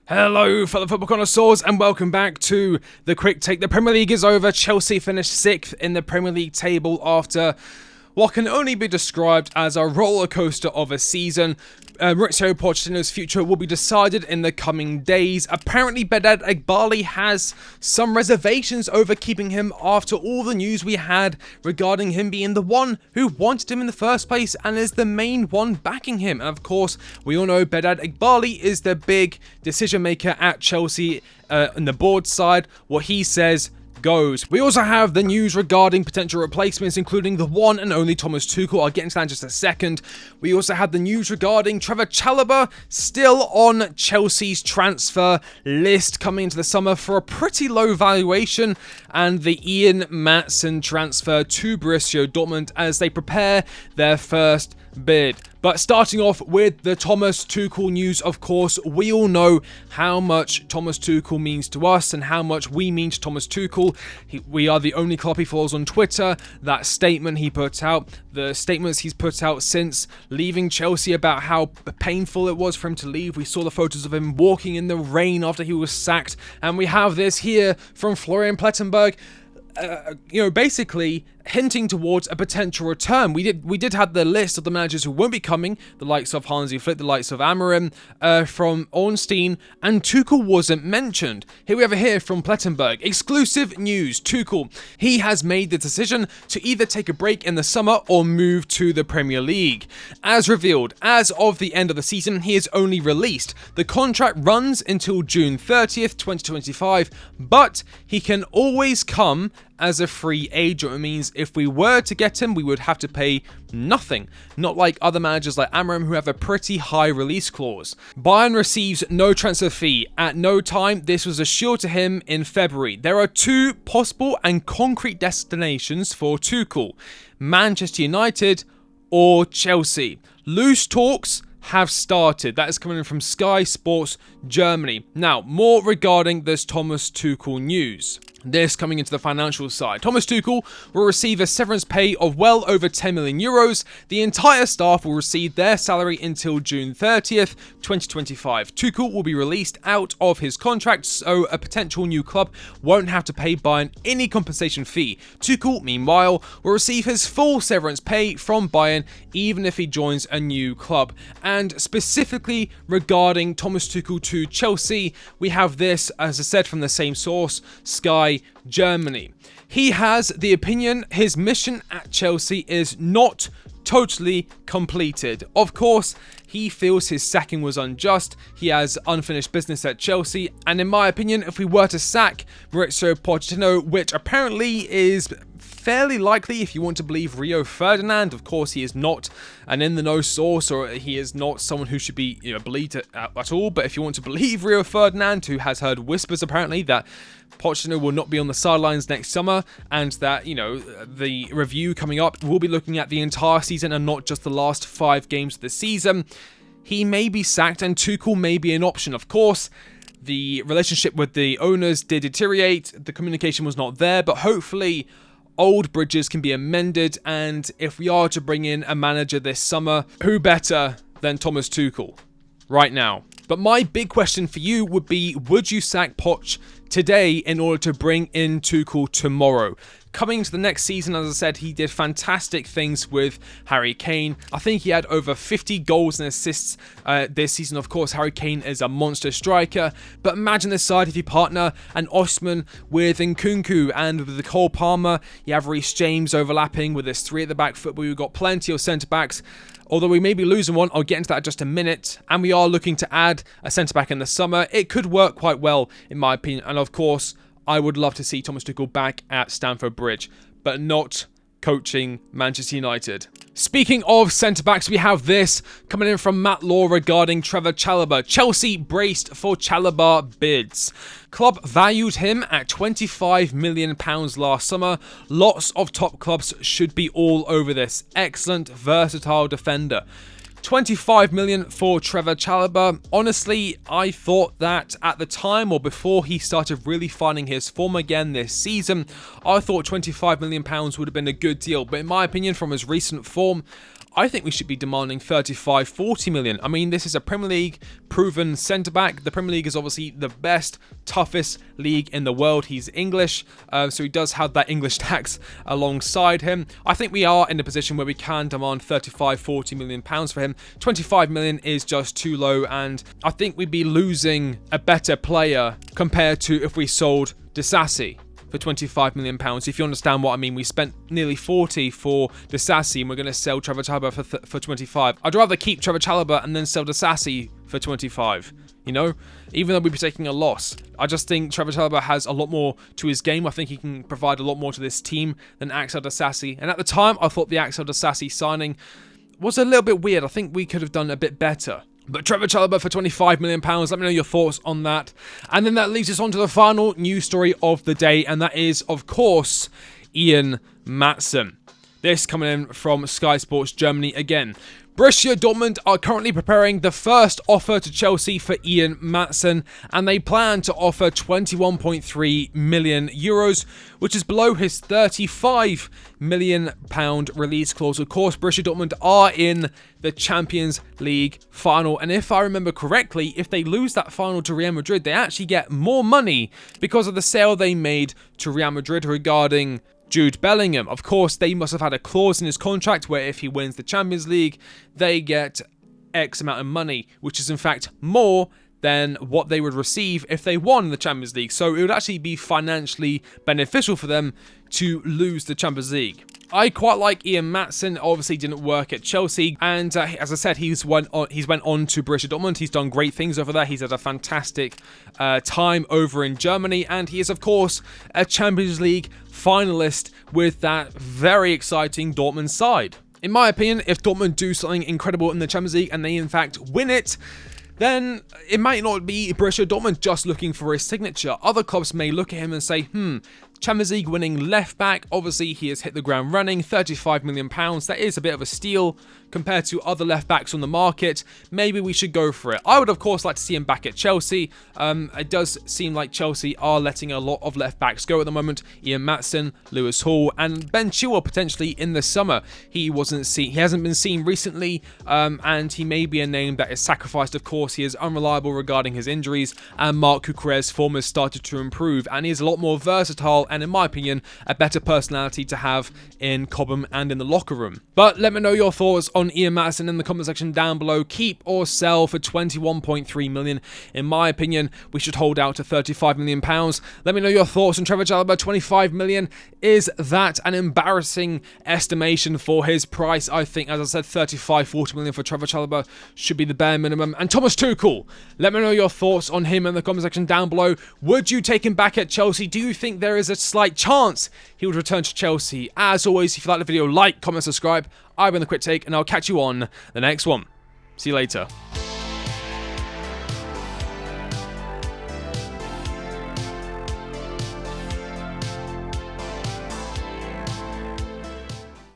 Hello, fellow football connoisseurs, and welcome back to the Quick Take. The Premier League is over. Chelsea finished 6th in the Premier League table after what can only be described as a roller coaster of a season. Mauricio Pochettino's future will be decided in the coming days. Apparently, Behdad Eghbali has some reservations over keeping him after all the news we had regarding him being the one who wanted him in the first place and is the main one backing him. And of course, we all know Behdad Eghbali is the big decision maker at Chelsea on the board side. What he says goes. We also have the news regarding potential replacements, including the one and only Thomas Tuchel. I'll get into that in just a second. We also have the news regarding Trevor Chalobah still on Chelsea's transfer list coming into the summer for a pretty low valuation, and the Ian Maatsen transfer to Borussia Dortmund as they prepare their first bid. But starting off with the Thomas Tuchel news, of course, we all know how much Thomas Tuchel means to us and how much we mean to Thomas Tuchel. We are the only club he follows on Twitter. That statement he put out, the statements he's put out since leaving Chelsea about how painful it was for him to leave. We saw the photos of him walking in the rain after he was sacked, and we have this here from Florian Plettenberg. Basically hinting towards a potential return. We did have the list of the managers who won't be coming, the likes of Hansi Flick, the likes of Amorim, from Ornstein, and Tuchel wasn't mentioned. Here we have it here from Plettenberg. Exclusive news, Tuchel. He has made the decision to either take a break in the summer or move to the Premier League. As revealed, as of the end of the season, he is only released. The contract runs until June 30th, 2025, but he can always come as a free agent. It means if we were to get him, we would have to pay nothing. Not like other managers like Amorim who have a pretty high release clause. Bayern receives no transfer fee. At no time, this was assured to him in February. There are two possible and concrete destinations for Tuchel: Manchester United or Chelsea. Loose talks have started. That is coming in from Sky Sports Germany. Now, more regarding this Thomas Tuchel news. This coming into the financial side. Thomas Tuchel will receive a severance pay of well over 10 million euros. The entire staff will receive their salary until June 30th, 2025. Tuchel will be released out of his contract, so a potential new club won't have to pay Bayern any compensation fee. Tuchel, meanwhile, will receive his full severance pay from Bayern even if he joins a new club. And specifically regarding Thomas Tuchel to Chelsea, we have this, as I said, from the same source, Sky Germany. He has the opinion his mission at Chelsea is not totally completed. Of course, he feels his sacking was unjust. He has unfinished business at Chelsea, and in my opinion, if we were to sack Mauricio Pochettino, which apparently is fairly likely if you want to believe Rio Ferdinand. Of course, he is not an in-the-know source, or he is not someone who should be believed at all. But if you want to believe Rio Ferdinand, who has heard whispers apparently that Pochettino will not be on the sidelines next summer, and that, the review coming up will be looking at the entire season and not just the last 5 games of the season, he may be sacked and Tuchel may be an option. Of course, the relationship with the owners did deteriorate, the communication was not there, but hopefully old bridges can be amended, and if we are to bring in a manager this summer, who better than Thomas Tuchel right now? But my big question for you would be, would you sack Poch today in order to bring in Tuchel tomorrow? Coming into the next season, as I said, he did fantastic things with Harry Kane. I think he had over 50 goals and assists this season. Of course, Harry Kane is a monster striker. But imagine this side if you partner an Osman with Nkunku, and with the Cole Palmer, you have Reece James overlapping with this 3 at the back football. You've got plenty of centre-backs. Although we may be losing one, I'll get into that in just a minute. And we are looking to add a centre-back in the summer. It could work quite well, in my opinion. And of course, I would love to see Thomas Tuchel back at Stamford Bridge, but not coaching Manchester United. Speaking of centre-backs, we have this coming in from Matt Law regarding Trevor Chalobah. Chelsea braced for Chalobah bids. Club valued him at £25 million last summer. Lots of top clubs should be all over this. Excellent, versatile defender. 25 million for Trevor Chalobah. Honestly, I thought that at the time, or before he started really finding his form again this season, I thought £25 million would have been a good deal. But in my opinion, from his recent form, I think we should be demanding 35, 40 million. I mean, this is a Premier League proven centre-back. The Premier League is obviously the best, toughest league in the world. He's English, so he does have that English tax alongside him. I think we are in a position where we can demand 35, 40 million pounds for him. 25 million is just too low, and I think we'd be losing a better player compared to if we sold Disasi for 25 million pounds. If you understand what I mean, we spent nearly 40 for Disasi, and we're going to sell Trevor Chalobah for 25. I'd rather keep Trevor Chalobah and then sell Disasi for 25. You know, even though we'd be taking a loss. I just think Trevor Chalobah has a lot more to his game. I think he can provide a lot more to this team than Axel Disasi. And at the time, I thought the Axel Disasi signing was a little bit weird. I think we could have done a bit better. But Trevor Chalobah for 25 million pounds, let me know your thoughts on that. And then that leads us on to the final news story of the day, and that is, of course, Ian Maatsen. This coming in from Sky Sports Germany again. Borussia Dortmund are currently preparing the first offer to Chelsea for Ian Maatsen, and they plan to offer 21.3 million euros, which is below his 35 million pound release clause. Of course, Borussia Dortmund are in the Champions League final, and if I remember correctly, if they lose that final to Real Madrid, they actually get more money because of the sale they made to Real Madrid regarding Jude Bellingham. Of course, they must have had a clause in his contract where if he wins the Champions League, they get X amount of money, which is in fact more than what they would receive if they won the Champions League. So it would actually be financially beneficial for them to lose the Champions League. I quite like Ian Maatsen. Obviously didn't work at Chelsea, and as I said, he's went on to Borussia Dortmund. He's done great things over there. He's had a fantastic time over in Germany, and he is of course a Champions League finalist with that very exciting Dortmund side. In my opinion, if Dortmund do something incredible in the Champions League and they in fact win it, then it might not be Borussia Dortmund just looking for his signature. Other clubs may look at him and say, Champions League winning left back, obviously he has hit the ground running, 35 million pounds, that is a bit of a steal compared to other left backs on the market. Maybe we should go for it. I would of course like to see him back at Chelsea. It does seem like Chelsea are letting a lot of left backs go at the moment. Ian Maatsen, Lewis Hall, and Ben Chilwell potentially in the summer. He hasn't been seen recently, and he may be a name that is sacrificed. Of course, he is unreliable regarding his injuries, and Marc Cucurella's form has started to improve, and he is a lot more versatile and, in my opinion, a better personality to have in Cobham and in the locker room. But let me know your thoughts on Ian Maatsen in the comment section down below. Keep or sell for 21.3 million. In my opinion, we should hold out to 35 million pounds. Let me know your thoughts on Trevor Chalobah. 25 million. Is that an embarrassing estimation for his price? I think, as I said, 35, 40 million for Trevor Chalobah should be the bare minimum. And Thomas Tuchel, let me know your thoughts on him in the comment section down below. Would you take him back at Chelsea? Do you think there is a slight chance he would return to Chelsea? As always, if you like the video, like, comment, subscribe. I've been The Quick Take, and I'll catch you on the next one. See you later.